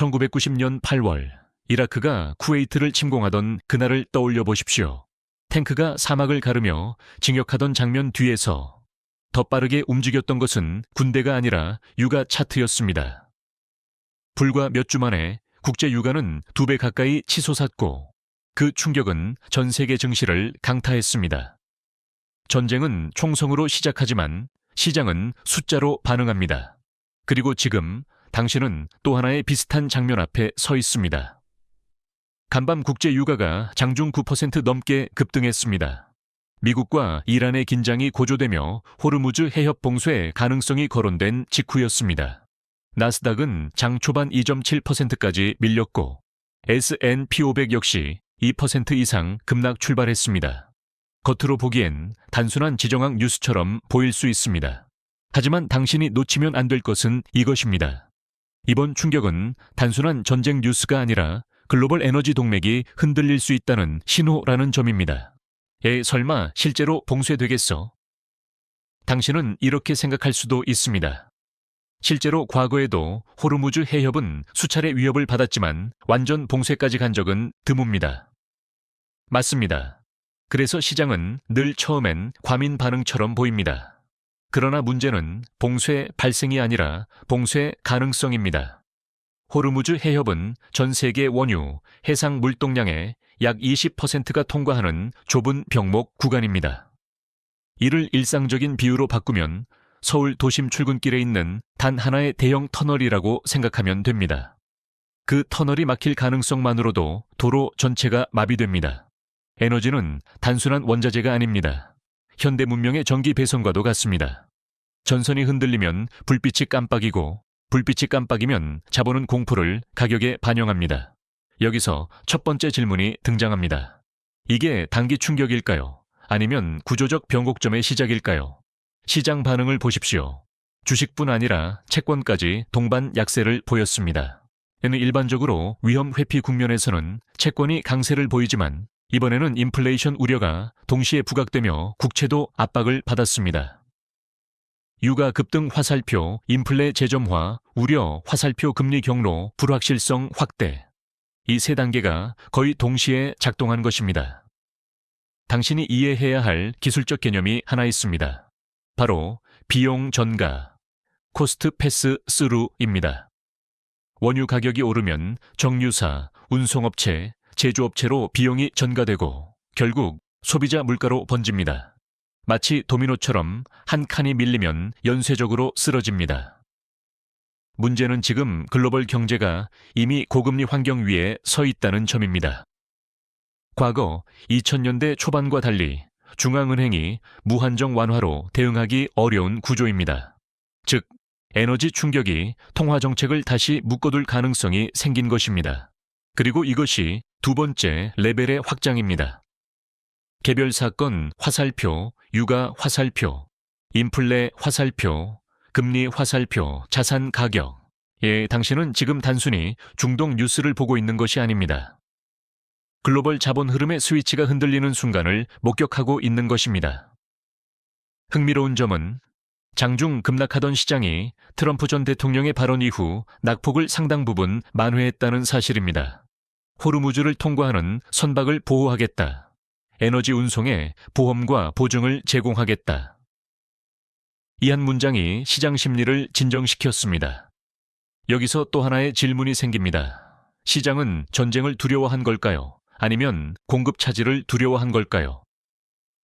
1990년 8월 이라크가 쿠웨이트를 침공하던 그날을 떠올려 보십시오. 탱크가 사막을 가르며 진격하던 장면 뒤에서 더 빠르게 움직였던 것은 군대가 아니라 유가 차트였습니다. 불과 몇 주 만에 국제 유가는 2배 가까이 치솟았고 그 충격은 전 세계 증시를 강타했습니다. 전쟁은 총성으로 시작하지만 시장은 숫자로 반응합니다. 그리고 지금 당신은 또 하나의 비슷한 장면 앞에 서 있습니다. 간밤 국제 유가가 장중 9% 넘게 급등했습니다. 미국과 이란의 긴장이 고조되며 호르무즈 해협 봉쇄의 가능성이 거론된 직후였습니다. 나스닥은 장 초반 2.7%까지 밀렸고 S&P 500 역시 2% 이상 급락 출발했습니다. 겉으로 보기엔 단순한 지정학 뉴스처럼 보일 수 있습니다. 하지만 당신이 놓치면 안 될 것은 이것입니다. 이번 충격은 단순한 전쟁 뉴스가 아니라 글로벌 에너지 동맥이 흔들릴 수 있다는 신호라는 점입니다. 설마 실제로 봉쇄되겠어? 당신은 이렇게 생각할 수도 있습니다. 실제로 과거에도 호르무즈 해협은 수차례 위협을 받았지만 완전 봉쇄까지 간 적은 드뭅니다. 맞습니다. 그래서 시장은 늘 처음엔 과민 반응처럼 보입니다. 그러나 문제는 봉쇄 발생이 아니라 봉쇄 가능성입니다. 호르무즈 해협은 전 세계 원유, 해상 물동량의 약 20%가 통과하는 좁은 병목 구간입니다. 이를 일상적인 비유로 바꾸면 서울 도심 출근길에 있는 단 하나의 대형 터널이라고 생각하면 됩니다. 그 터널이 막힐 가능성만으로도 도로 전체가 마비됩니다. 에너지는 단순한 원자재가 아닙니다. 현대 문명의 전기 배선과도 같습니다. 전선이 흔들리면 불빛이 깜빡이고 불빛이 깜빡이면 자본은 공포를 가격에 반영합니다. 여기서 첫 번째 질문이 등장합니다. 이게 단기 충격일까요? 아니면 구조적 변곡점의 시작일까요? 시장 반응을 보십시오. 주식뿐 아니라 채권까지 동반 약세를 보였습니다. 일반적으로 위험 회피 국면에서는 채권이 강세를 보이지만 이번에는 인플레이션 우려가 동시에 부각되며 국채도 압박을 받았습니다. 유가 급등 화살표, 인플레 재점화, 우려 화살표 금리 경로, 불확실성 확대. 이 세 단계가 거의 동시에 작동한 것입니다. 당신이 이해해야 할 기술적 개념이 하나 있습니다. 바로 비용 전가, 코스트 패스 스루입니다. 원유 가격이 오르면 정유사, 운송업체, 제조업체로 비용이 전가되고 결국 소비자 물가로 번집니다. 마치 도미노처럼 한 칸이 밀리면 연쇄적으로 쓰러집니다. 문제는 지금 글로벌 경제가 이미 고금리 환경 위에 서 있다는 점입니다. 과거 2000년대 초반과 달리 중앙은행이 무한정 완화로 대응하기 어려운 구조입니다. 즉, 에너지 충격이 통화 정책을 다시 묶어둘 가능성이 생긴 것입니다. 그리고 이것이 두 번째 레벨의 확장입니다. 개별 사건 화살표, 유가 화살표, 인플레 화살표, 금리 화살표, 자산 가격. 당신은 지금 단순히 중동 뉴스를 보고 있는 것이 아닙니다. 글로벌 자본 흐름의 스위치가 흔들리는 순간을 목격하고 있는 것입니다. 흥미로운 점은 장중 급락하던 시장이 트럼프 전 대통령의 발언 이후 낙폭을 상당 부분 만회했다는 사실입니다. 호르무즈를 통과하는 선박을 보호하겠다. 에너지 운송에 보험과 보증을 제공하겠다. 이 한 문장이 시장 심리를 진정시켰습니다. 여기서 또 하나의 질문이 생깁니다. 시장은 전쟁을 두려워한 걸까요? 아니면 공급 차질을 두려워한 걸까요?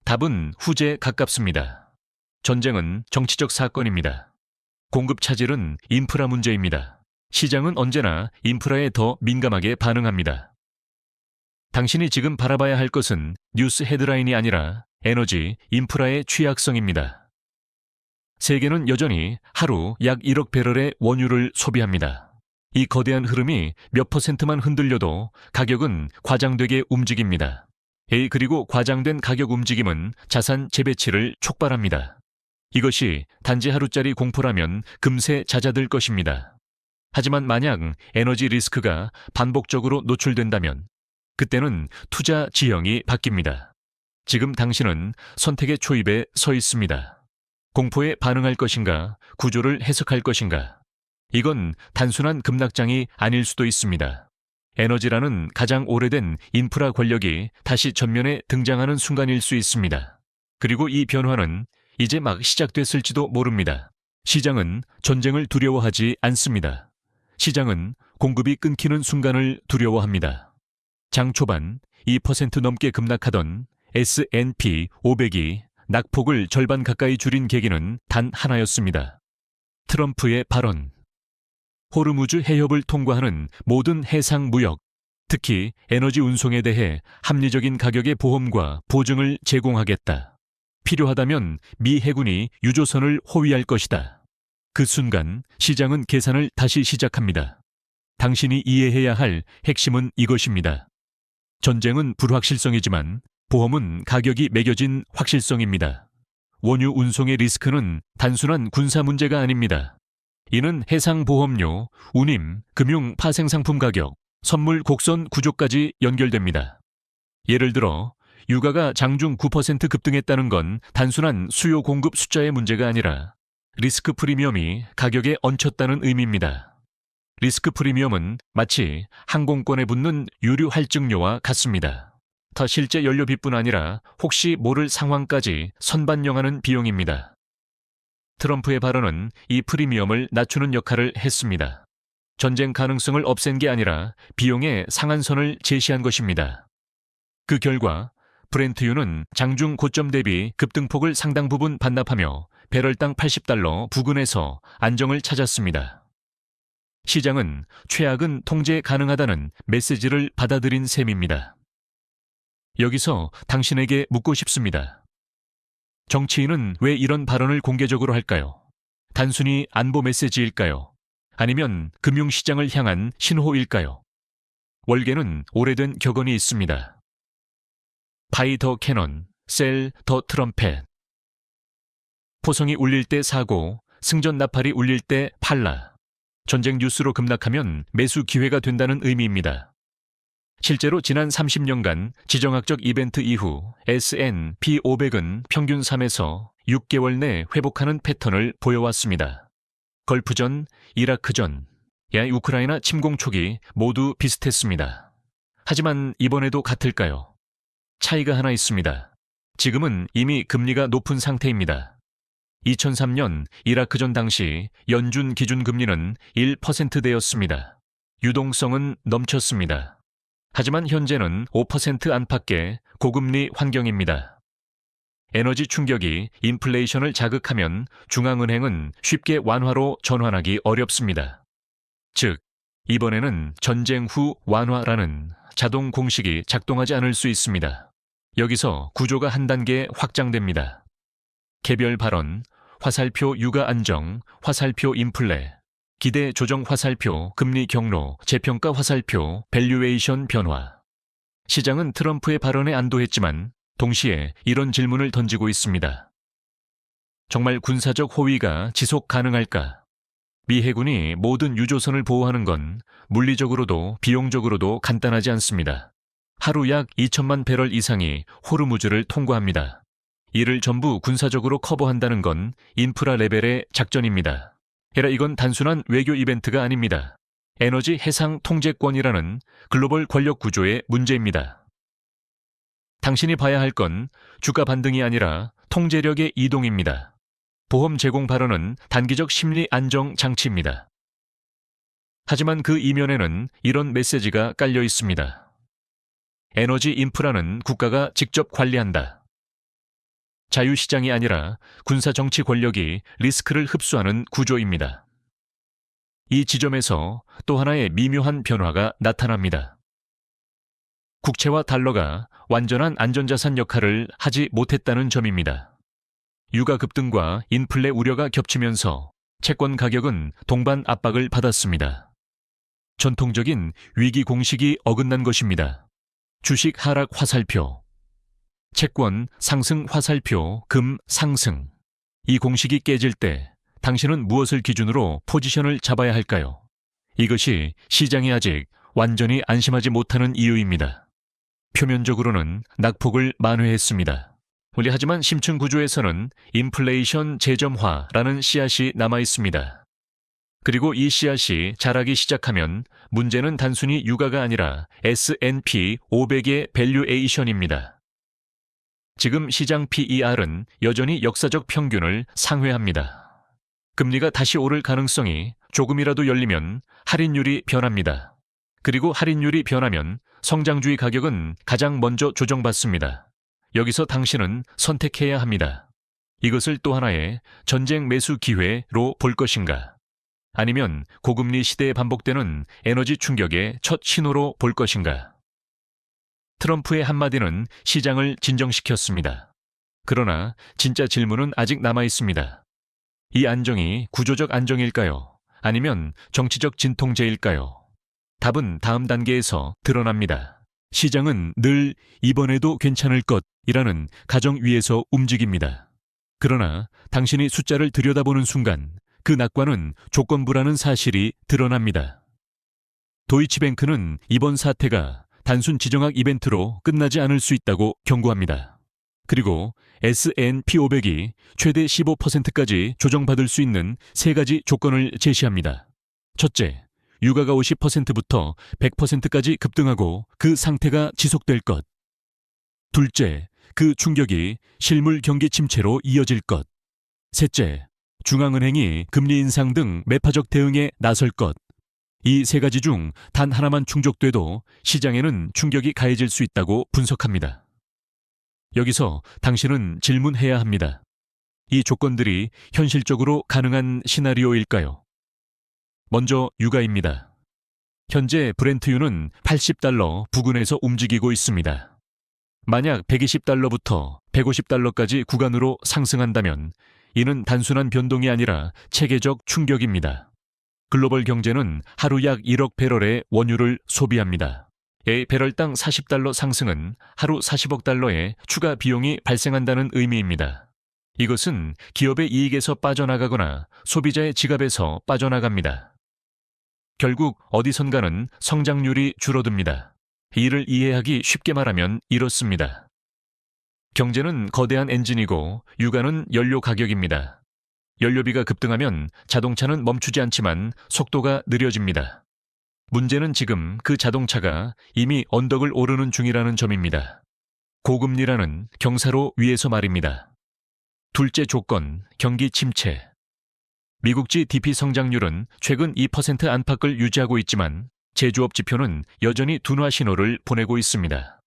답은 후제에 가깝습니다. 전쟁은 정치적 사건입니다. 공급 차질은 인프라 문제입니다. 시장은 언제나 인프라에 더 민감하게 반응합니다. 당신이 지금 바라봐야 할 것은 뉴스 헤드라인이 아니라 에너지, 인프라의 취약성입니다. 세계는 여전히 하루 약 1억 배럴의 원유를 소비합니다. 이 거대한 흐름이 몇 %만 흔들려도 가격은 과장되게 움직입니다. 그리고 과장된 가격 움직임은 자산 재배치를 촉발합니다. 이것이 단지 하루짜리 공포라면 금세 잦아들 것입니다. 하지만 만약 에너지 리스크가 반복적으로 노출된다면 그때는 투자 지형이 바뀝니다. 지금 당신은 선택의 초입에 서 있습니다. 공포에 반응할 것인가, 구조를 해석할 것인가. 이건 단순한 급락장이 아닐 수도 있습니다. 에너지라는 가장 오래된 인프라 권력이 다시 전면에 등장하는 순간일 수 있습니다. 그리고 이 변화는 이제 막 시작됐을지도 모릅니다. 시장은 전쟁을 두려워하지 않습니다. 시장은 공급이 끊기는 순간을 두려워합니다. 장 초반 2% 넘게 급락하던 S&P 500이 낙폭을 절반 가까이 줄인 계기는 단 하나였습니다. 트럼프의 발언. 호르무즈 해협을 통과하는 모든 해상 무역, 특히 에너지 운송에 대해 합리적인 가격의 보험과 보증을 제공하겠다. 필요하다면 미 해군이 유조선을 호위할 것이다. 그 순간 시장은 계산을 다시 시작합니다. 당신이 이해해야 할 핵심은 이것입니다. 전쟁은 불확실성이지만 보험은 가격이 매겨진 확실성입니다. 원유 운송의 리스크는 단순한 군사 문제가 아닙니다. 이는 해상보험료, 운임, 금융 파생상품 가격, 선물 곡선 구조까지 연결됩니다. 예를 들어 유가가 장중 9% 급등했다는 건 단순한 수요 공급 숫자의 문제가 아니라 리스크 프리미엄이 가격에 얹혔다는 의미입니다. 리스크 프리미엄은 마치 항공권에 붙는 유류 할증료와 같습니다. 더 실제 연료비뿐 아니라 혹시 모를 상황까지 선반영하는 비용입니다. 트럼프의 발언은 이 프리미엄을 낮추는 역할을 했습니다. 전쟁 가능성을 없앤 게 아니라 비용의 상한선을 제시한 것입니다. 그 결과 브렌트유는 장중 고점 대비 급등폭을 상당 부분 반납하며 배럴당 $80 부근에서 안정을 찾았습니다. 시장은 최악은 통제 가능하다는 메시지를 받아들인 셈입니다. 여기서 당신에게 묻고 싶습니다. 정치인은 왜 이런 발언을 공개적으로 할까요? 단순히 안보 메시지일까요? 아니면 금융시장을 향한 신호일까요? 월계는 오래된 격언이 있습니다. 바이 더 캐넌, 셀 더 트럼펫. 포성이 울릴 때 사고, 승전 나팔이 울릴 때 팔라. 전쟁 뉴스로 급락하면 매수 기회가 된다는 의미입니다. 실제로 지난 30년간 지정학적 이벤트 이후 S&P 500은 평균 3에서 6개월 내 회복하는 패턴을 보여왔습니다. 걸프전, 이라크전, 우크라이나 침공 초기 모두 비슷했습니다. 하지만 이번에도 같을까요? 차이가 하나 있습니다. 지금은 이미 금리가 높은 상태입니다. 2003년 이라크전 당시 연준 기준금리는 1%대였습니다. 유동성은 넘쳤습니다. 하지만 현재는 5% 안팎의 고금리 환경입니다. 에너지 충격이 인플레이션을 자극하면 중앙은행은 쉽게 완화로 전환하기 어렵습니다. 즉, 이번에는 전쟁 후 완화라는 자동 공식이 작동하지 않을 수 있습니다. 여기서 구조가 한 단계 확장됩니다. 개별 발언, 화살표 유가 안정, 화살표 인플레, 기대 조정 화살표, 금리 경로, 재평가 화살표, 밸류에이션 변화. 시장은 트럼프의 발언에 안도했지만 동시에 이런 질문을 던지고 있습니다. 정말 군사적 호위가 지속 가능할까? 미 해군이 모든 유조선을 보호하는 건 물리적으로도 비용적으로도 간단하지 않습니다. 하루 약 2천만 배럴 이상이 호르무즈를 통과합니다. 이를 전부 군사적으로 커버한다는 건 인프라 레벨의 작전입니다. 게다가 이건 단순한 외교 이벤트가 아닙니다. 에너지 해상 통제권이라는 글로벌 권력 구조의 문제입니다. 당신이 봐야 할 건 주가 반등이 아니라 통제력의 이동입니다. 보험 제공 발언은 단기적 심리 안정 장치입니다. 하지만 그 이면에는 이런 메시지가 깔려 있습니다. 에너지 인프라는 국가가 직접 관리한다. 자유시장이 아니라 군사정치 권력이 리스크를 흡수하는 구조입니다. 이 지점에서 또 하나의 미묘한 변화가 나타납니다. 국채와 달러가 완전한 안전자산 역할을 하지 못했다는 점입니다. 유가 급등과 인플레 우려가 겹치면서 채권 가격은 동반 압박을 받았습니다. 전통적인 위기 공식이 어긋난 것입니다. 주식 하락 화살표, 채권 상승 화살표, 금 상승. 이 공식이 깨질 때 당신은 무엇을 기준으로 포지션을 잡아야 할까요? 이것이 시장이 아직 완전히 안심하지 못하는 이유입니다. 표면적으로는 낙폭을 만회했습니다. 하지만 심층 구조에서는 인플레이션 재점화라는 씨앗이 남아 있습니다. 그리고 이 씨앗이 자라기 시작하면 문제는 단순히 유가가 아니라 S&P 500의 밸류에이션입니다. 지금 시장 PER은 여전히 역사적 평균을 상회합니다. 금리가 다시 오를 가능성이 조금이라도 열리면 할인율이 변합니다. 그리고 할인율이 변하면 성장주의 가격은 가장 먼저 조정받습니다. 여기서 당신은 선택해야 합니다. 이것을 또 하나의 전쟁 매수 기회로 볼 것인가? 아니면 고금리 시대에 반복되는 에너지 충격의 첫 신호로 볼 것인가? 트럼프의 한마디는 시장을 진정시켰습니다. 그러나 진짜 질문은 아직 남아 있습니다. 이 안정이 구조적 안정일까요? 아니면 정치적 진통제일까요? 답은 다음 단계에서 드러납니다. 시장은 늘 이번에도 괜찮을 것이라는 가정 위에서 움직입니다. 그러나 당신이 숫자를 들여다보는 순간 그 낙관은 조건부라는 사실이 드러납니다. 도이치뱅크는 이번 사태가 단순 지정학 이벤트로 끝나지 않을 수 있다고 경고합니다. 그리고 S&P 500이 최대 15%까지 조정받을 수 있는 세 가지 조건을 제시합니다. 첫째, 유가가 50%부터 100%까지 급등하고 그 상태가 지속될 것. 둘째, 그 충격이 실물 경기 침체로 이어질 것. 셋째, 중앙은행이 금리 인상 등 매파적 대응에 나설 것. 이 세 가지 중 단 하나만 충족돼도 시장에는 충격이 가해질 수 있다고 분석합니다. 여기서 당신은 질문해야 합니다. 이 조건들이 현실적으로 가능한 시나리오일까요? 먼저 유가입니다. 현재 브렌트유는 80달러 부근에서 움직이고 있습니다. 만약 120달러부터 150달러까지 구간으로 상승한다면 이는 단순한 변동이 아니라 체계적 충격입니다. 글로벌 경제는 하루 약 1억 배럴의 원유를 소비합니다. 배럴당 40달러 상승은 하루 40억 달러의 추가 비용이 발생한다는 의미입니다. 이것은 기업의 이익에서 빠져나가거나 소비자의 지갑에서 빠져나갑니다. 결국 어디선가는 성장률이 줄어듭니다. 이를 이해하기 쉽게 말하면 이렇습니다. 경제는 거대한 엔진이고 유가는 연료 가격입니다. 연료비가 급등하면 자동차는 멈추지 않지만 속도가 느려집니다. 문제는 지금 그 자동차가 이미 언덕을 오르는 중이라는 점입니다. 고금리라는 경사로 위에서 말입니다. 둘째 조건, 경기 침체. 미국지 DP 성장률은 최근 2% 안팎을 유지하고 있지만 제조업 지표는 여전히 둔화 신호를 보내고 있습니다.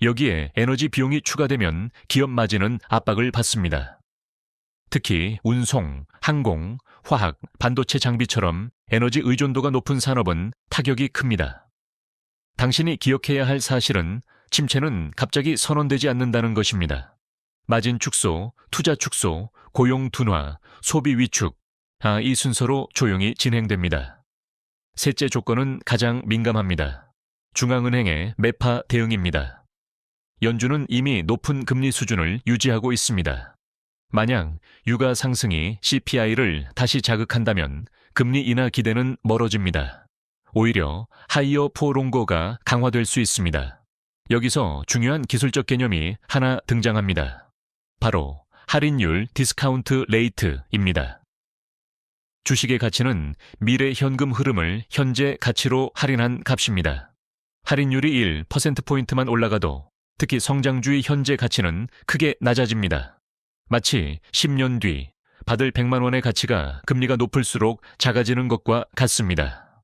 여기에 에너지 비용이 추가되면 기업 마진은 압박을 받습니다. 특히 운송, 항공, 화학, 반도체 장비처럼 에너지 의존도가 높은 산업은 타격이 큽니다. 당신이 기억해야 할 사실은 침체는 갑자기 선언되지 않는다는 것입니다. 마진 축소, 투자 축소, 고용 둔화, 소비 위축, 이 순서로 조용히 진행됩니다. 셋째 조건은 가장 민감합니다. 중앙은행의 매파 대응입니다. 연준은 이미 높은 금리 수준을 유지하고 있습니다. 만약 유가 상승이 CPI를 다시 자극한다면 금리 인하 기대는 멀어집니다. 오히려 하이어 포 롱거가 강화될 수 있습니다. 여기서 중요한 기술적 개념이 하나 등장합니다. 바로 할인율 디스카운트 레이트입니다. 주식의 가치는 미래 현금 흐름을 현재 가치로 할인한 값입니다. 할인율이 1%포인트만 올라가도 특히 성장주의 현재 가치는 크게 낮아집니다. 마치 10년 뒤 받을 100만 원의 가치가 금리가 높을수록 작아지는 것과 같습니다.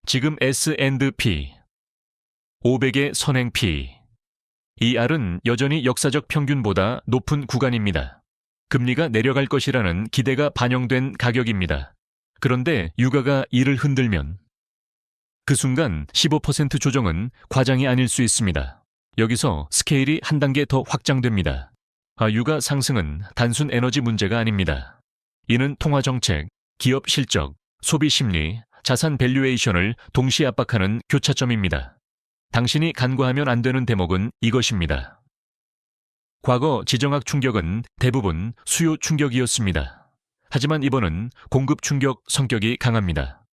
지금 S&P 500의 선행 P, ER은 여전히 역사적 평균보다 높은 구간입니다. 금리가 내려갈 것이라는 기대가 반영된 가격입니다. 그런데 유가가 이를 흔들면 그 순간 15% 조정은 과장이 아닐 수 있습니다. 여기서 스케일이 한 단계 더 확장됩니다. 유가 상승은 단순 에너지 문제가 아닙니다. 이는 통화 정책, 기업 실적, 소비 심리, 자산 밸류에이션을 동시에 압박하는 교차점입니다. 당신이 간과하면 안 되는 대목은 이것입니다. 과거 지정학 충격은 대부분 수요 충격이었습니다. 하지만 이번은 공급 충격 성격이 강합니다.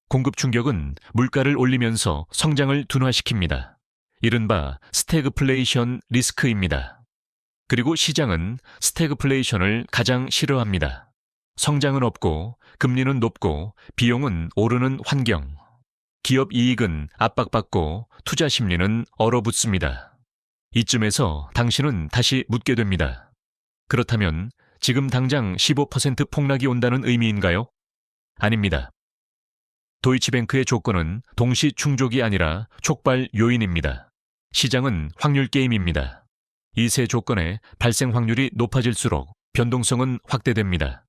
공급 충격은 물가를 올리면서 성장을 둔화시킵니다. 이른바 스태그플레이션 리스크입니다. 그리고 시장은 스태그플레이션을 가장 싫어합니다. 성장은 없고 금리는 높고 비용은 오르는 환경. 기업 이익은 압박받고 투자 심리는 얼어붙습니다. 이쯤에서 당신은 다시 묻게 됩니다. 그렇다면 지금 당장 15% 폭락이 온다는 의미인가요? 아닙니다. 도이치뱅크의 조건은 동시 충족이 아니라 촉발 요인입니다. 시장은 확률 게임입니다. 이 세 조건의 발생 확률이 높아질수록 변동성은 확대됩니다.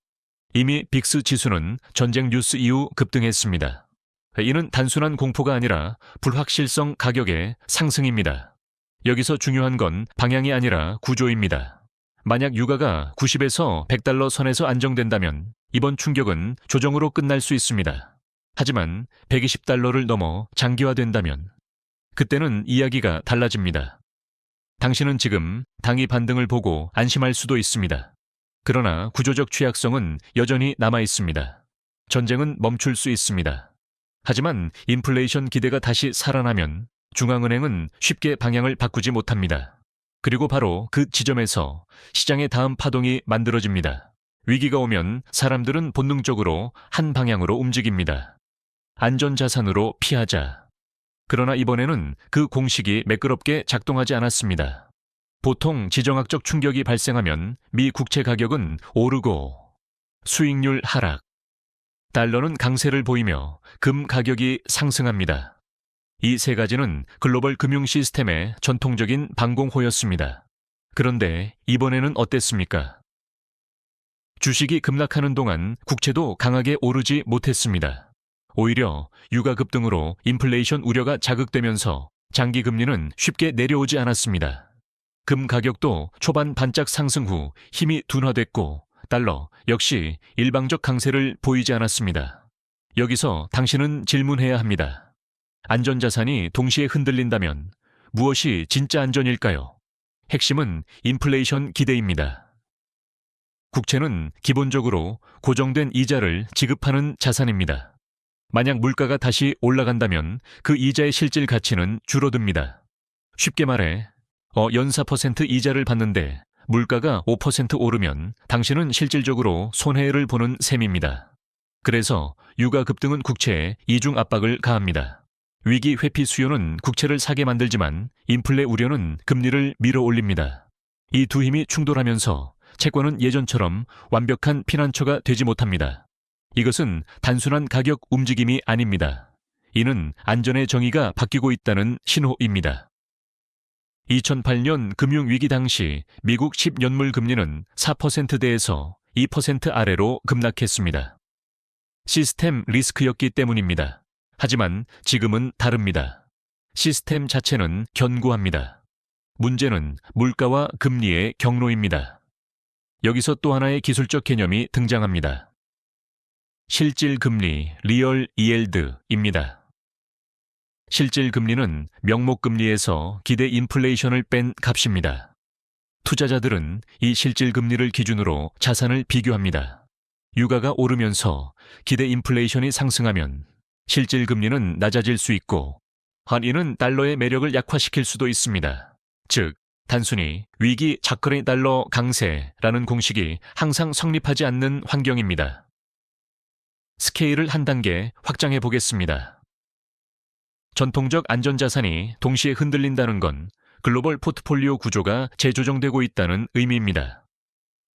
이미 빅스 지수는 전쟁 뉴스 이후 급등했습니다. 이는 단순한 공포가 아니라 불확실성 가격의 상승입니다. 여기서 중요한 건 방향이 아니라 구조입니다. 만약 유가가 90에서 100달러 선에서 안정된다면 이번 충격은 조정으로 끝날 수 있습니다. 하지만 120달러를 넘어 장기화된다면 그때는 이야기가 달라집니다. 당신은 지금 당이 반등을 보고 안심할 수도 있습니다. 그러나 구조적 취약성은 여전히 남아 있습니다. 전쟁은 멈출 수 있습니다. 하지만 인플레이션 기대가 다시 살아나면 중앙은행은 쉽게 방향을 바꾸지 못합니다. 그리고 바로 그 지점에서 시장의 다음 파동이 만들어집니다. 위기가 오면 사람들은 본능적으로 한 방향으로 움직입니다. 안전자산으로 피하자. 그러나 이번에는 그 공식이 매끄럽게 작동하지 않았습니다. 보통 지정학적 충격이 발생하면 미 국채 가격은 오르고 수익률 하락, 달러는 강세를 보이며 금 가격이 상승합니다. 이 세 가지는 글로벌 금융 시스템의 전통적인 방공호였습니다. 그런데 이번에는 어땠습니까? 주식이 급락하는 동안 국채도 강하게 오르지 못했습니다. 오히려 유가 급등으로 인플레이션 우려가 자극되면서 장기 금리는 쉽게 내려오지 않았습니다. 금 가격도 초반 반짝 상승 후 힘이 둔화됐고 달러 역시 일방적 강세를 보이지 않았습니다. 여기서 당신은 질문해야 합니다. 안전자산이 동시에 흔들린다면 무엇이 진짜 안전일까요? 핵심은 인플레이션 기대입니다. 국채는 기본적으로 고정된 이자를 지급하는 자산입니다. 만약 물가가 다시 올라간다면 그 이자의 실질 가치는 줄어듭니다. 쉽게 말해 연사 % 이자를 받는데 물가가 5% 오르면 당신은 실질적으로 손해를 보는 셈입니다. 그래서 유가 급등은 국채에 이중 압박을 가합니다. 위기 회피 수요는 국채를 사게 만들지만 인플레 우려는 금리를 밀어 올립니다. 이 두 힘이 충돌하면서 채권은 예전처럼 완벽한 피난처가 되지 못합니다. 이것은 단순한 가격 움직임이 아닙니다. 이는 안전의 정의가 바뀌고 있다는 신호입니다. 2008년 금융위기 당시 미국 10년물 금리는 4%대에서 2% 아래로 급락했습니다. 시스템 리스크였기 때문입니다. 하지만 지금은 다릅니다. 시스템 자체는 견고합니다. 문제는 물가와 금리의 경로입니다. 여기서 또 하나의 기술적 개념이 등장합니다. 실질 금리, 리얼 이엘드입니다. 실질 금리는 명목 금리에서 기대 인플레이션을 뺀 값입니다. 투자자들은 이 실질 금리를 기준으로 자산을 비교합니다. 유가가 오르면서 기대 인플레이션이 상승하면 실질 금리는 낮아질 수 있고 이는 달러의 매력을 약화시킬 수도 있습니다. 즉, 단순히 위기 자커리 달러 강세라는 공식이 항상 성립하지 않는 환경입니다. 스케일을 한 단계 확장해 보겠습니다. 전통적 안전자산이 동시에 흔들린다는 건 글로벌 포트폴리오 구조가 재조정되고 있다는 의미입니다.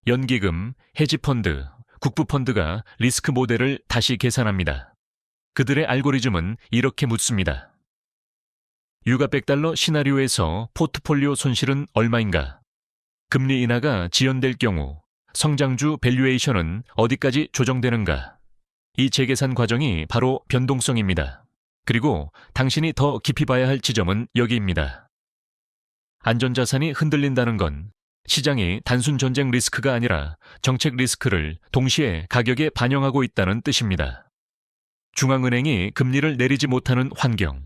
연기금, 헤지펀드, 국부펀드가 리스크 모델을 다시 계산합니다. 그들의 알고리즘은 이렇게 묻습니다. 유가 100달러 시나리오에서 포트폴리오 손실은 얼마인가? 금리 인하가 지연될 경우 성장주 밸류에이션은 어디까지 조정되는가? 이 재계산 과정이 바로 변동성입니다. 그리고 당신이 더 깊이 봐야 할 지점은 여기입니다. 안전자산이 흔들린다는 건 시장이 단순 전쟁 리스크가 아니라 정책 리스크를 동시에 가격에 반영하고 있다는 뜻입니다. 중앙은행이 금리를 내리지 못하는 환경,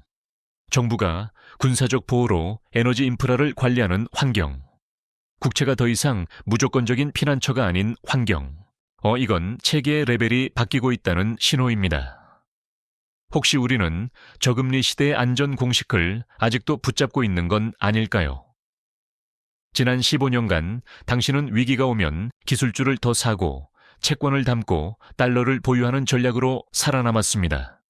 정부가 군사적 보호로 에너지 인프라를 관리하는 환경, 국채가 더 이상 무조건적인 피난처가 아닌 환경, 이건 체계의 레벨이 바뀌고 있다는 신호입니다. 혹시 우리는 저금리 시대의 안전 공식을 아직도 붙잡고 있는 건 아닐까요? 지난 15년간 당신은 위기가 오면 기술주를 더 사고 채권을 담고 달러를 보유하는 전략으로 살아남았습니다.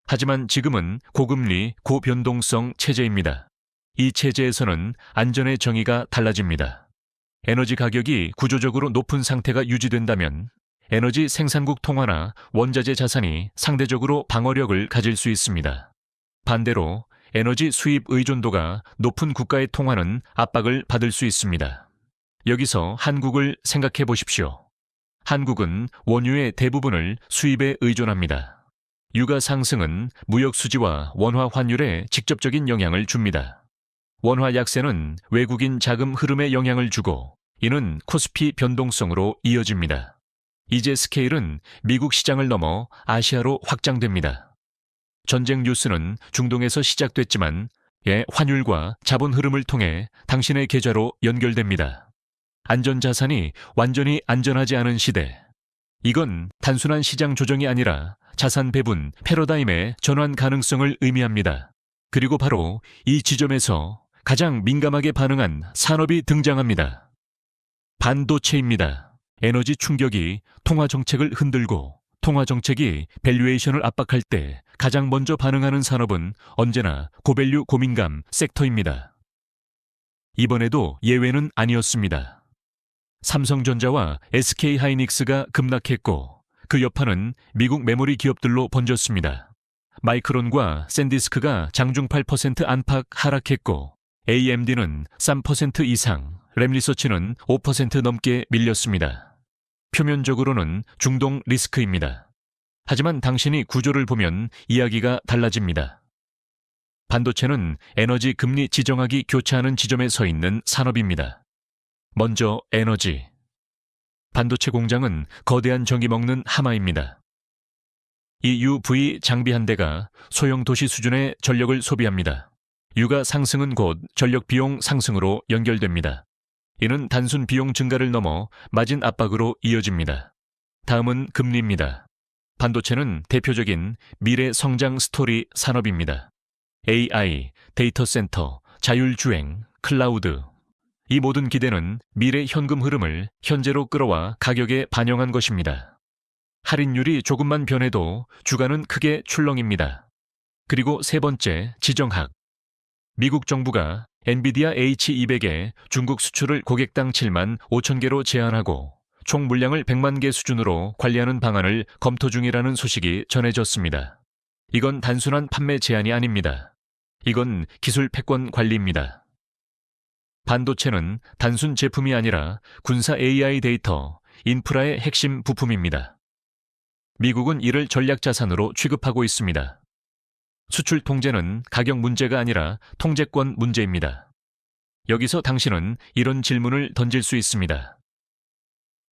하지만 지금은 고금리, 고변동성 체제입니다. 이 체제에서는 안전의 정의가 달라집니다. 에너지 가격이 구조적으로 높은 상태가 유지된다면 에너지 생산국 통화나 원자재 자산이 상대적으로 방어력을 가질 수 있습니다. 반대로 에너지 수입 의존도가 높은 국가의 통화는 압박을 받을 수 있습니다. 여기서 한국을 생각해 보십시오. 한국은 원유의 대부분을 수입에 의존합니다. 유가 상승은 무역 수지와 원화 환율에 직접적인 영향을 줍니다. 원화 약세는 외국인 자금 흐름에 영향을 주고 이는 코스피 변동성으로 이어집니다. 이제 스케일은 미국 시장을 넘어 아시아로 확장됩니다. 전쟁 뉴스는 중동에서 시작됐지만 환율과 자본 흐름을 통해 당신의 계좌로 연결됩니다. 안전자산이 완전히 안전하지 않은 시대. 이건 단순한 시장 조정이 아니라 자산 배분 패러다임의 전환 가능성을 의미합니다. 그리고 바로 이 지점에서 가장 민감하게 반응한 산업이 등장합니다. 반도체입니다. 에너지 충격이 통화 정책을 흔들고 통화 정책이 밸류에이션을 압박할 때 가장 먼저 반응하는 산업은 언제나 고밸류 고민감 섹터입니다. 이번에도 예외는 아니었습니다. 삼성전자와 SK하이닉스가 급락했고 그 여파는 미국 메모리 기업들로 번졌습니다. 마이크론과 샌디스크가 장중 8% 안팎 하락했고 AMD는 3% 이상, 램리서치는 5% 넘게 밀렸습니다. 표면적으로는 중동 리스크입니다. 하지만 당신이 구조를 보면 이야기가 달라집니다. 반도체는 에너지 금리 지정학이 교차하는 지점에 서 있는 산업입니다. 먼저 에너지. 반도체 공장은 거대한 전기 먹는 하마입니다. EUV 장비 한 대가 소형 도시 수준의 전력을 소비합니다. 유가 상승은 곧 전력 비용 상승으로 연결됩니다. 이는 단순 비용 증가를 넘어 마진 압박으로 이어집니다. 다음은 금리입니다. 반도체는 대표적인 미래 성장 스토리 산업입니다. AI, 데이터 센터, 자율주행, 클라우드. 이 모든 기대는 미래 현금 흐름을 현재로 끌어와 가격에 반영한 것입니다. 할인율이 조금만 변해도 주가는 크게 출렁입니다. 그리고 세 번째, 지정학. 미국 정부가 엔비디아 H200의 중국 수출을 고객당 7만 5천 개로 제한하고 총 물량을 100만 개 수준으로 관리하는 방안을 검토 중이라는 소식이 전해졌습니다. 이건 단순한 판매 제한이 아닙니다. 이건 기술 패권 관리입니다. 반도체는 단순 제품이 아니라 군사 AI 데이터, 인프라의 핵심 부품입니다. 미국은 이를 전략 자산으로 취급하고 있습니다. 수출 통제는 가격 문제가 아니라 통제권 문제입니다. 여기서 당신은 이런 질문을 던질 수 있습니다.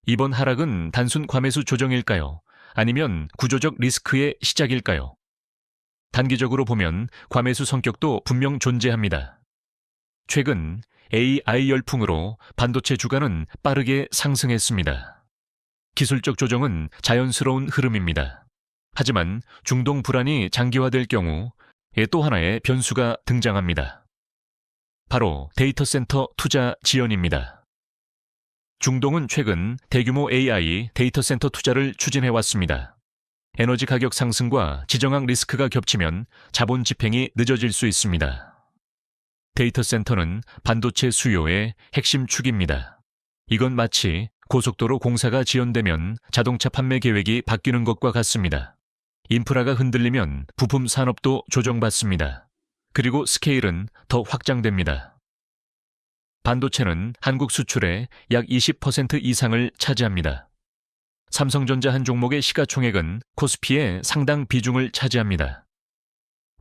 이번 하락은 단순 과매수 조정일까요? 아니면 구조적 리스크의 시작일까요? 단기적으로 보면 과매수 성격도 분명 존재합니다. 최근 AI 열풍으로 반도체 주가는 빠르게 상승했습니다. 기술적 조정은 자연스러운 흐름입니다. 하지만 중동 불안이 장기화될 경우 또 하나의 변수가 등장합니다. 바로 데이터 센터 투자 지연입니다. 중동은 최근 대규모 AI 데이터 센터 투자를 추진해왔습니다. 에너지 가격 상승과 지정학 리스크가 겹치면 자본 집행이 늦어질 수 있습니다. 데이터 센터는 반도체 수요의 핵심 축입니다. 이건 마치 고속도로 공사가 지연되면 자동차 판매 계획이 바뀌는 것과 같습니다. 인프라가 흔들리면 부품 산업도 조정받습니다. 그리고 스케일은 더 확장됩니다. 반도체는 한국 수출의 약 20% 이상을 차지합니다. 삼성전자 한 종목의 시가총액은 코스피의 상당 비중을 차지합니다.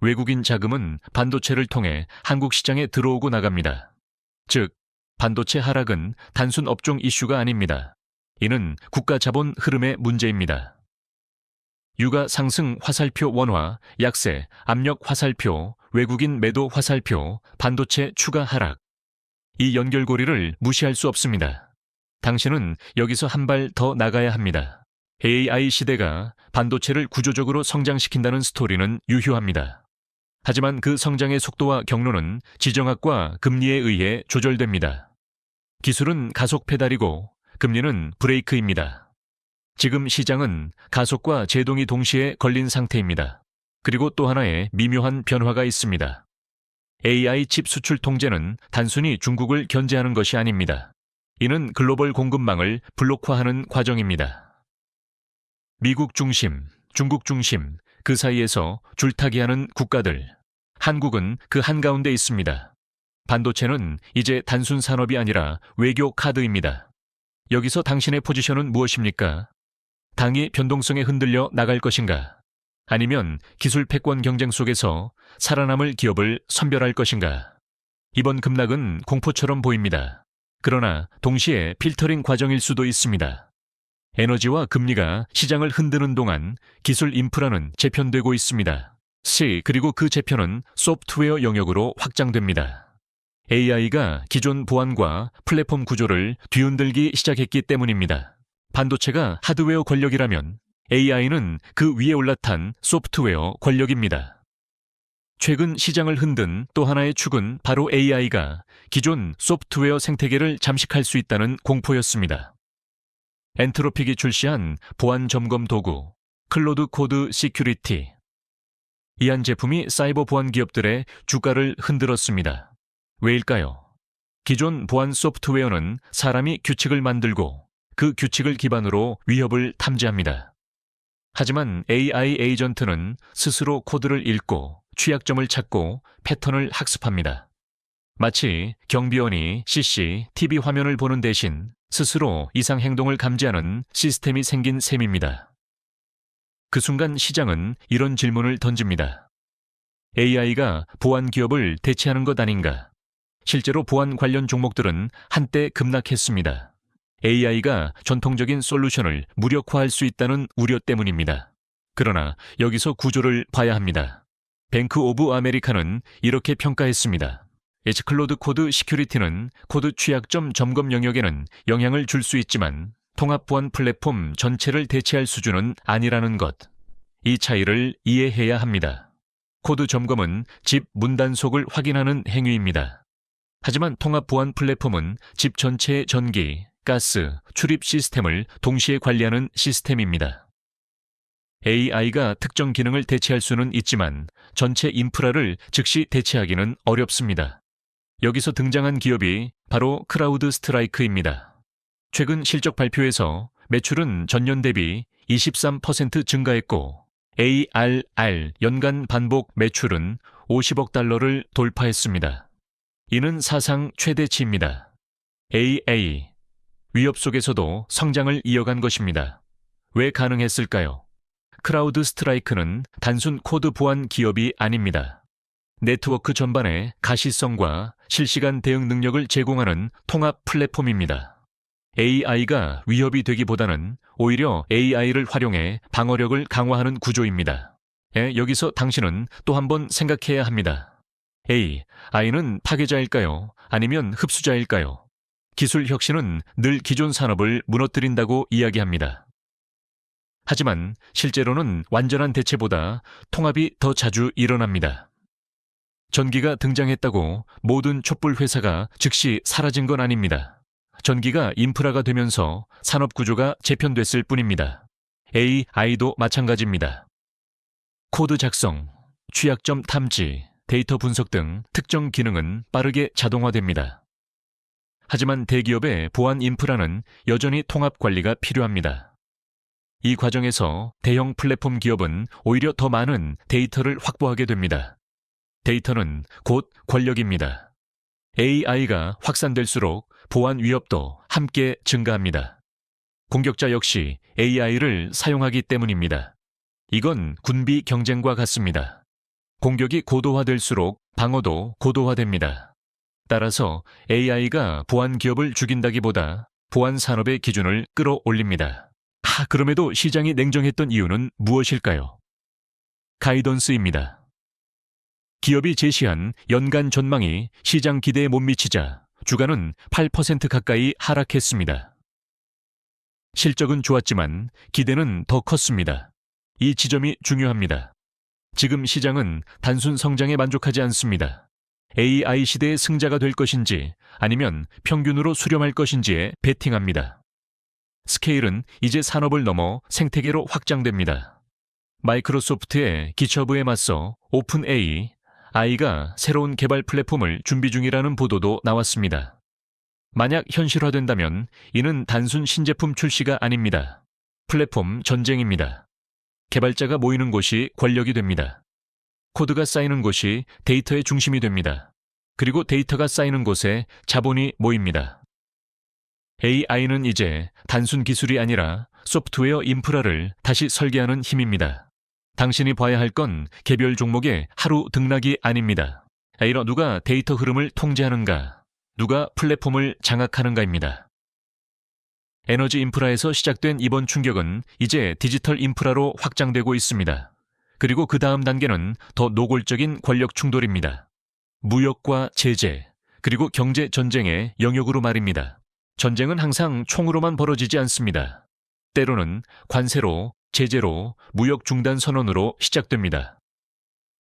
외국인 자금은 반도체를 통해 한국 시장에 들어오고 나갑니다. 즉, 반도체 하락은 단순 업종 이슈가 아닙니다. 이는 국가 자본 흐름의 문제입니다. 유가 상승 화살표 원화, 약세, 압력 화살표, 외국인 매도 화살표, 반도체 추가 하락. 이 연결고리를 무시할 수 없습니다. 당신은 여기서 한 발 더 나가야 합니다. AI 시대가 반도체를 구조적으로 성장시킨다는 스토리는 유효합니다. 하지만 그 성장의 속도와 경로는 지정학과 금리에 의해 조절됩니다. 기술은 가속 페달이고 금리는 브레이크입니다. 지금 시장은 가속과 제동이 동시에 걸린 상태입니다. 그리고 또 하나의 미묘한 변화가 있습니다. AI 칩 수출 통제는 단순히 중국을 견제하는 것이 아닙니다. 이는 글로벌 공급망을 블록화하는 과정입니다. 미국 중심, 중국 중심, 그 사이에서 줄타기하는 국가들. 한국은 그 한가운데 있습니다. 반도체는 이제 단순 산업이 아니라 외교 카드입니다. 여기서 당신의 포지션은 무엇입니까? 당이 변동성에 흔들려 나갈 것인가? 아니면 기술 패권 경쟁 속에서 살아남을 기업을 선별할 것인가? 이번 급락은 공포처럼 보입니다. 그러나 동시에 필터링 과정일 수도 있습니다. 에너지와 금리가 시장을 흔드는 동안 기술 인프라는 재편되고 있습니다. 그리고 그 재편은 소프트웨어 영역으로 확장됩니다. AI가 기존 보안과 플랫폼 구조를 뒤흔들기 시작했기 때문입니다. 반도체가 하드웨어 권력이라면 AI는 그 위에 올라탄 소프트웨어 권력입니다. 최근 시장을 흔든 또 하나의 축은 바로 AI가 기존 소프트웨어 생태계를 잠식할 수 있다는 공포였습니다. 엔트로픽이 출시한 보안 점검 도구, 클로드 코드 시큐리티. 이 한 제품이 사이버 보안 기업들의 주가를 흔들었습니다. 왜일까요? 기존 보안 소프트웨어는 사람이 규칙을 만들고 그 규칙을 기반으로 위협을 탐지합니다. 하지만 AI 에이전트는 스스로 코드를 읽고 취약점을 찾고 패턴을 학습합니다. 마치 경비원이 CCTV 화면을 보는 대신 스스로 이상 행동을 감지하는 시스템이 생긴 셈입니다. 그 순간 시장은 이런 질문을 던집니다. AI가 보안 기업을 대체하는 것 아닌가? 실제로 보안 관련 종목들은 한때 급락했습니다. AI가 전통적인 솔루션을 무력화할 수 있다는 우려 때문입니다. 그러나 여기서 구조를 봐야 합니다. 뱅크 오브 아메리카는 이렇게 평가했습니다. 클로드 코드 시큐리티는 코드 취약점 점검 영역에는 영향을 줄 수 있지만 통합 보안 플랫폼 전체를 대체할 수준은 아니라는 것. 이 차이를 이해해야 합니다. 코드 점검은 집 문단속을 확인하는 행위입니다. 하지만 통합 보안 플랫폼은 집 전체의 전기, 가스, 출입 시스템을 동시에 관리하는 시스템입니다. AI가 특정 기능을 대체할 수는 있지만 전체 인프라를 즉시 대체하기는 어렵습니다. 여기서 등장한 기업이 바로 크라우드 스트라이크입니다. 최근 실적 발표에서 매출은 전년 대비 23% 증가했고 ARR 연간 반복 매출은 50억 달러를 돌파했습니다. 이는 사상 최대치입니다. AA 위협 속에서도 성장을 이어간 것입니다. 왜 가능했을까요? 크라우드 스트라이크는 단순 코드 보안 기업이 아닙니다. 네트워크 전반의 가시성과 실시간 대응 능력을 제공하는 통합 플랫폼입니다. AI가 위협이 되기보다는 오히려 AI를 활용해 방어력을 강화하는 구조입니다. 여기서 당신은 또 한 번 생각해야 합니다. AI는 파괴자일까요? 아니면 흡수자일까요? 기술 혁신은 늘 기존 산업을 무너뜨린다고 이야기합니다. 하지만 실제로는 완전한 대체보다 통합이 더 자주 일어납니다. 전기가 등장했다고 모든 촛불 회사가 즉시 사라진 건 아닙니다. 전기가 인프라가 되면서 산업 구조가 재편됐을 뿐입니다. AI도 마찬가지입니다. 코드 작성, 취약점 탐지, 데이터 분석 등 특정 기능은 빠르게 자동화됩니다. 하지만 대기업의 보안 인프라는 여전히 통합 관리가 필요합니다. 이 과정에서 대형 플랫폼 기업은 오히려 더 많은 데이터를 확보하게 됩니다. 데이터는 곧 권력입니다. AI가 확산될수록 보안 위협도 함께 증가합니다. 공격자 역시 AI를 사용하기 때문입니다. 이건 군비 경쟁과 같습니다. 공격이 고도화될수록 방어도 고도화됩니다. 따라서 AI가 보안 기업을 죽인다기보다 보안 산업의 기준을 끌어올립니다. 그럼에도 시장이 냉정했던 이유는 무엇일까요? 가이던스입니다. 기업이 제시한 연간 전망이 시장 기대에 못 미치자 주가는 8% 가까이 하락했습니다. 실적은 좋았지만 기대는 더 컸습니다. 이 지점이 중요합니다. 지금 시장은 단순 성장에 만족하지 않습니다. AI 시대의 승자가 될 것인지 아니면 평균으로 수렴할 것인지에 베팅합니다. 스케일은 이제 산업을 넘어 생태계로 확장됩니다. 마이크로소프트의 기처브에 맞서 오픈 AI가 새로운 개발 플랫폼을 준비 중이라는 보도도 나왔습니다. 만약 현실화된다면 이는 단순 신제품 출시가 아닙니다. 플랫폼 전쟁입니다. 개발자가 모이는 곳이 권력이 됩니다. 코드가 쌓이는 곳이 데이터의 중심이 됩니다. 그리고 데이터가 쌓이는 곳에 자본이 모입니다. AI는 이제 단순 기술이 아니라 소프트웨어 인프라를 다시 설계하는 힘입니다. 당신이 봐야 할 건 개별 종목의 하루 등락이 아닙니다. 이런 누가 데이터 흐름을 통제하는가, 누가 플랫폼을 장악하는가입니다. 에너지 인프라에서 시작된 이번 충격은 이제 디지털 인프라로 확장되고 있습니다. 그리고 그 다음 단계는 더 노골적인 권력 충돌입니다. 무역과 제재, 그리고 경제 전쟁의 영역으로 말입니다. 전쟁은 항상 총으로만 벌어지지 않습니다. 때로는 관세로, 제재로, 무역 중단 선언으로 시작됩니다.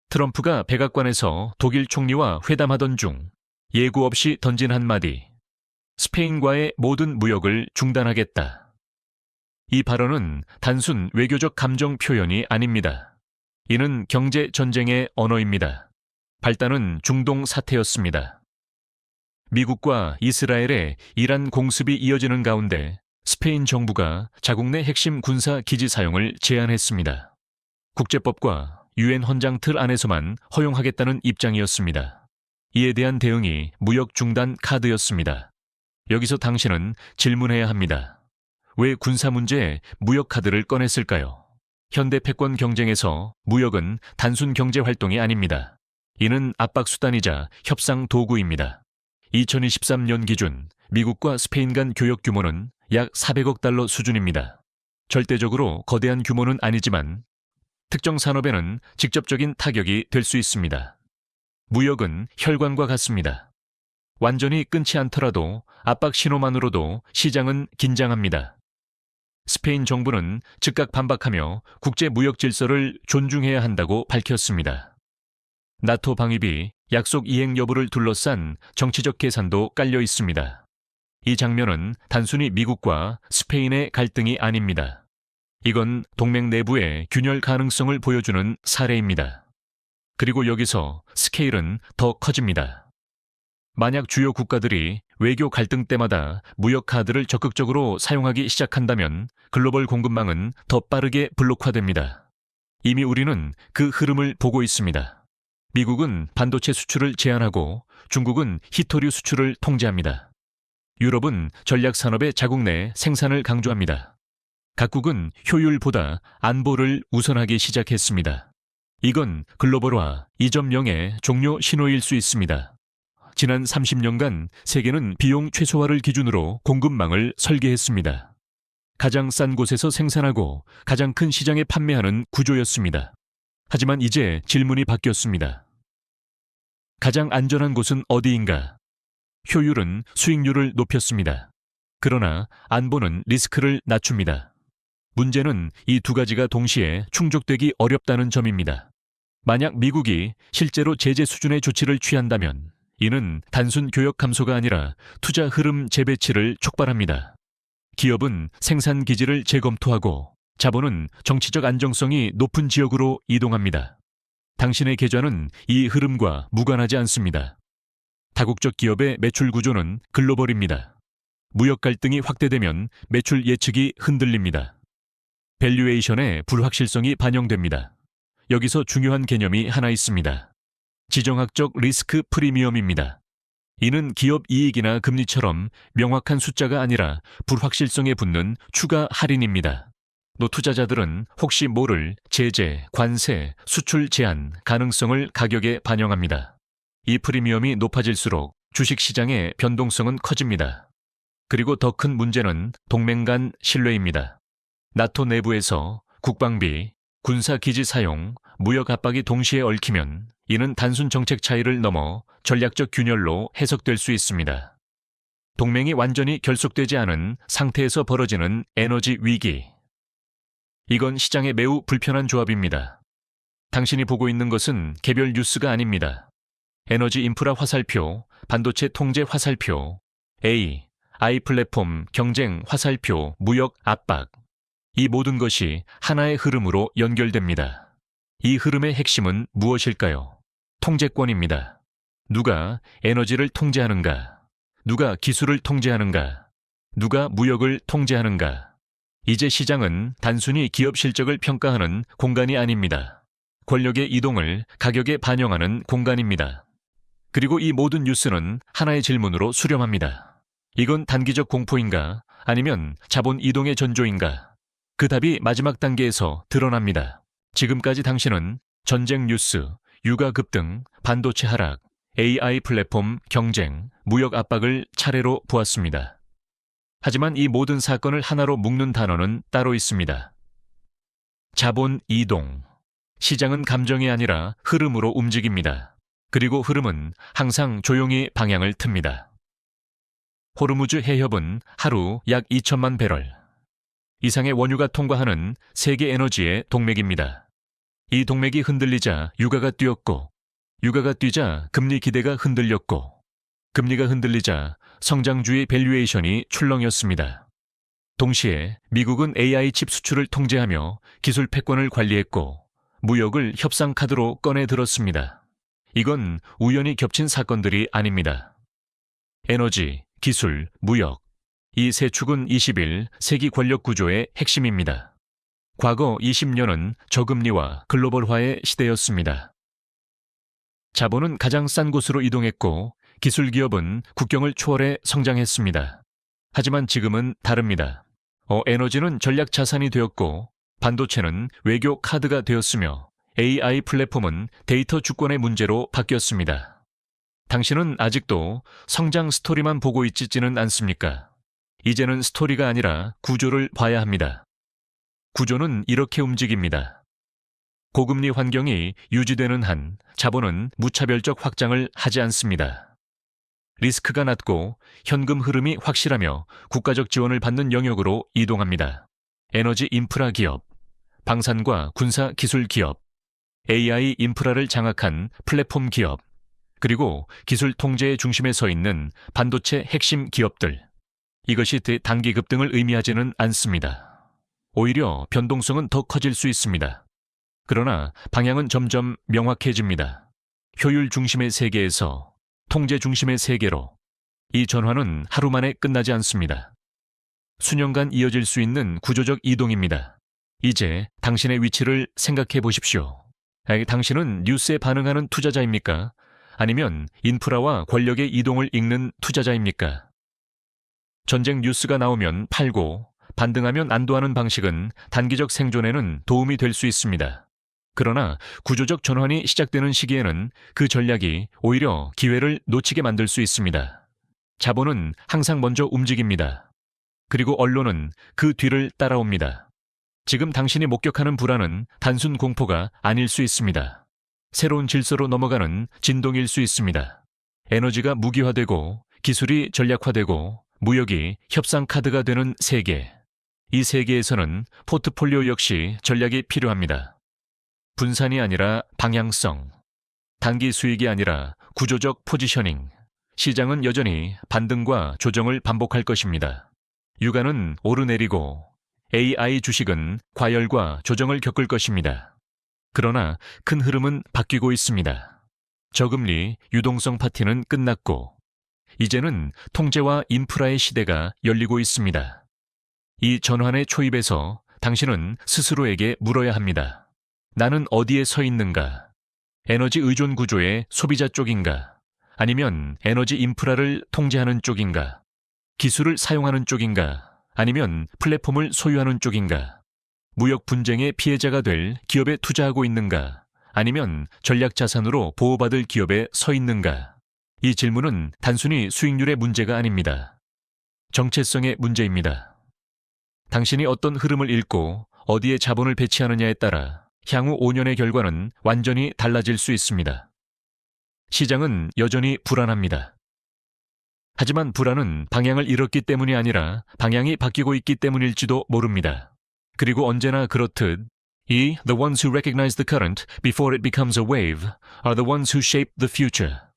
트럼프가 백악관에서 독일 총리와 회담하던 중 예고 없이 던진 한마디, 스페인과의 모든 무역을 중단하겠다. 이 발언은 단순 외교적 감정 표현이 아닙니다. 이는 경제 전쟁의 언어입니다. 발단은 중동 사태였습니다. 미국과 이스라엘의 이란 공습이 이어지는 가운데 스페인 정부가 자국 내 핵심 군사 기지 사용을 제한했습니다. 국제법과 유엔 헌장 틀 안에서만 허용하겠다는 입장이었습니다. 이에 대한 대응이 무역 중단 카드였습니다. 여기서 당신은 질문해야 합니다. 왜 군사 문제에 무역 카드를 꺼냈을까요? 현대 패권 경쟁에서 무역은 단순 경제 활동이 아닙니다. 이는 압박 수단이자 협상 도구입니다. 2023년 기준 미국과 스페인 간 교역 규모는 약 400억 달러 수준입니다. 절대적으로 거대한 규모는 아니지만 특정 산업에는 직접적인 타격이 될 수 있습니다. 무역은 혈관과 같습니다. 완전히 끊지 않더라도 압박 신호만으로도 시장은 긴장합니다. 스페인 정부는 즉각 반박하며 국제 무역 질서를 존중해야 한다고 밝혔습니다. 나토 방위비 약속 이행 여부를 둘러싼 정치적 계산도 깔려 있습니다. 이 장면은 단순히 미국과 스페인의 갈등이 아닙니다. 이건 동맹 내부의 균열 가능성을 보여주는 사례입니다. 그리고 여기서 스케일은 더 커집니다. 만약 주요 국가들이 외교 갈등 때마다 무역 카드를 적극적으로 사용하기 시작한다면 글로벌 공급망은 더 빠르게 블록화됩니다. 이미 우리는 그 흐름을 보고 있습니다. 미국은 반도체 수출을 제한하고 중국은 히토류 수출을 통제합니다. 유럽은 전략 산업의 자국 내 생산을 강조합니다. 각국은 효율보다 안보를 우선하기 시작했습니다. 이건 글로벌화 2.0의 종료 신호일 수 있습니다. 지난 30년간 세계는 비용 최소화를 기준으로 공급망을 설계했습니다. 가장 싼 곳에서 생산하고 가장 큰 시장에 판매하는 구조였습니다. 하지만 이제 질문이 바뀌었습니다. 가장 안전한 곳은 어디인가? 효율은 수익률을 높였습니다. 그러나 안보는 리스크를 낮춥니다. 문제는 이 두 가지가 동시에 충족되기 어렵다는 점입니다. 만약 미국이 실제로 제재 수준의 조치를 취한다면 이는 단순 교역 감소가 아니라 투자 흐름 재배치를 촉발합니다. 기업은 생산 기지를 재검토하고 자본은 정치적 안정성이 높은 지역으로 이동합니다. 당신의 계좌는 이 흐름과 무관하지 않습니다. 다국적 기업의 매출 구조는 글로벌입니다. 무역 갈등이 확대되면 매출 예측이 흔들립니다. 밸류에이션의 불확실성이 반영됩니다. 여기서 중요한 개념이 하나 있습니다. 지정학적 리스크 프리미엄입니다. 이는 기업 이익이나 금리처럼 명확한 숫자가 아니라 불확실성에 붙는 추가 할인입니다. 투자자들은 혹시 모를 제재, 관세, 수출 제한 가능성을 가격에 반영합니다. 이 프리미엄이 높아질수록 주식시장의 변동성은 커집니다. 그리고 더 큰 문제는 동맹 간 신뢰입니다. 나토 내부에서 국방비, 군사기지 사용, 무역 압박이 동시에 얽히면 이는 단순 정책 차이를 넘어 전략적 균열로 해석될 수 있습니다. 동맹이 완전히 결속되지 않은 상태에서 벌어지는 에너지 위기. 이건 시장에 매우 불편한 조합입니다. 당신이 보고 있는 것은 개별 뉴스가 아닙니다. 에너지 인프라 화살표, 반도체 통제 화살표, AI 플랫폼, 경쟁, 화살표, 무역, 압박. 이 모든 것이 하나의 흐름으로 연결됩니다. 이 흐름의 핵심은 무엇일까요? 통제권입니다. 누가 에너지를 통제하는가? 누가 기술을 통제하는가? 누가 무역을 통제하는가? 이제 시장은 단순히 기업 실적을 평가하는 공간이 아닙니다. 권력의 이동을 가격에 반영하는 공간입니다. 그리고 이 모든 뉴스는 하나의 질문으로 수렴합니다. 이건 단기적 공포인가? 아니면 자본 이동의 전조인가? 그 답이 마지막 단계에서 드러납니다. 지금까지 당신은 전쟁 뉴스, 유가 급등, 반도체 하락, AI 플랫폼, 경쟁, 무역 압박을 차례로 보았습니다. 하지만 이 모든 사건을 하나로 묶는 단어는 따로 있습니다. 자본 이동. 시장은 감정이 아니라 흐름으로 움직입니다. 그리고 흐름은 항상 조용히 방향을 틉니다. 호르무즈 해협은 하루 약 2천만 배럴 이상의 원유가 통과하는 세계 에너지의 동맥입니다. 이 동맥이 흔들리자 유가가 뛰었고, 유가가 뛰자 금리 기대가 흔들렸고, 금리가 흔들리자 성장주의 밸류에이션이 출렁였습니다. 동시에 미국은 AI 칩 수출을 통제하며 기술 패권을 관리했고, 무역을 협상 카드로 꺼내 들었습니다. 이건 우연히 겹친 사건들이 아닙니다. 에너지, 기술, 무역. 이 세 축은 21세기 권력 구조의 핵심입니다. 과거 20년은 저금리와 글로벌화의 시대였습니다. 자본은 가장 싼 곳으로 이동했고 기술 기업은 국경을 초월해 성장했습니다. 하지만 지금은 다릅니다. 에너지는 전략 자산이 되었고 반도체는 외교 카드가 되었으며 AI 플랫폼은 데이터 주권의 문제로 바뀌었습니다. 당신은 아직도 성장 스토리만 보고 있지는 않습니까? 이제는 스토리가 아니라 구조를 봐야 합니다. 구조는 이렇게 움직입니다. 고금리 환경이 유지되는 한 자본은 무차별적 확장을 하지 않습니다. 리스크가 낮고 현금 흐름이 확실하며 국가적 지원을 받는 영역으로 이동합니다. 에너지 인프라 기업, 방산과 군사 기술 기업, AI 인프라를 장악한 플랫폼 기업, 그리고 기술 통제의 중심에 서 있는 반도체 핵심 기업들. 이것이 단기 급등을 의미하지는 않습니다. 오히려 변동성은 더 커질 수 있습니다. 그러나 방향은 점점 명확해집니다. 효율 중심의 세계에서 통제 중심의 세계로. 이 전환은 하루 만에 끝나지 않습니다. 수년간 이어질 수 있는 구조적 이동입니다. 이제 당신의 위치를 생각해 보십시오. 당신은 뉴스에 반응하는 투자자입니까? 아니면 인프라와 권력의 이동을 읽는 투자자입니까? 전쟁 뉴스가 나오면 팔고 반등하면 안도하는 방식은 단기적 생존에는 도움이 될 수 있습니다. 그러나 구조적 전환이 시작되는 시기에는 그 전략이 오히려 기회를 놓치게 만들 수 있습니다. 자본은 항상 먼저 움직입니다. 그리고 언론은 그 뒤를 따라옵니다. 지금 당신이 목격하는 불안은 단순 공포가 아닐 수 있습니다. 새로운 질서로 넘어가는 진동일 수 있습니다. 에너지가 무기화되고 기술이 전략화되고 무역이 협상 카드가 되는 세계. 이 세계에서는 포트폴리오 역시 전략이 필요합니다. 분산이 아니라 방향성. 단기 수익이 아니라 구조적 포지셔닝. 시장은 여전히 반등과 조정을 반복할 것입니다. 유가는 오르내리고 AI 주식은 과열과 조정을 겪을 것입니다. 그러나 큰 흐름은 바뀌고 있습니다. 저금리, 유동성 파티는 끝났고 이제는 통제와 인프라의 시대가 열리고 있습니다. 이 전환의 초입에서 당신은 스스로에게 물어야 합니다. 나는 어디에 서 있는가? 에너지 의존 구조의 소비자 쪽인가? 아니면 에너지 인프라를 통제하는 쪽인가? 기술을 사용하는 쪽인가? 아니면 플랫폼을 소유하는 쪽인가? 무역 분쟁의 피해자가 될 기업에 투자하고 있는가? 아니면 전략 자산으로 보호받을 기업에 서 있는가? 이 질문은 단순히 수익률의 문제가 아닙니다. 정체성의 문제입니다. 당신이 어떤 흐름을 읽고 어디에 자본을 배치하느냐에 따라 향후 5년의 결과는 완전히 달라질 수 있습니다. 시장은 여전히 불안합니다. 하지만 불안은 방향을 잃었기 때문이 아니라 방향이 바뀌고 있기 때문일지도 모릅니다. 그리고 언제나 그렇듯 the ones who recognize the current before it becomes a wave are the ones who shape the future.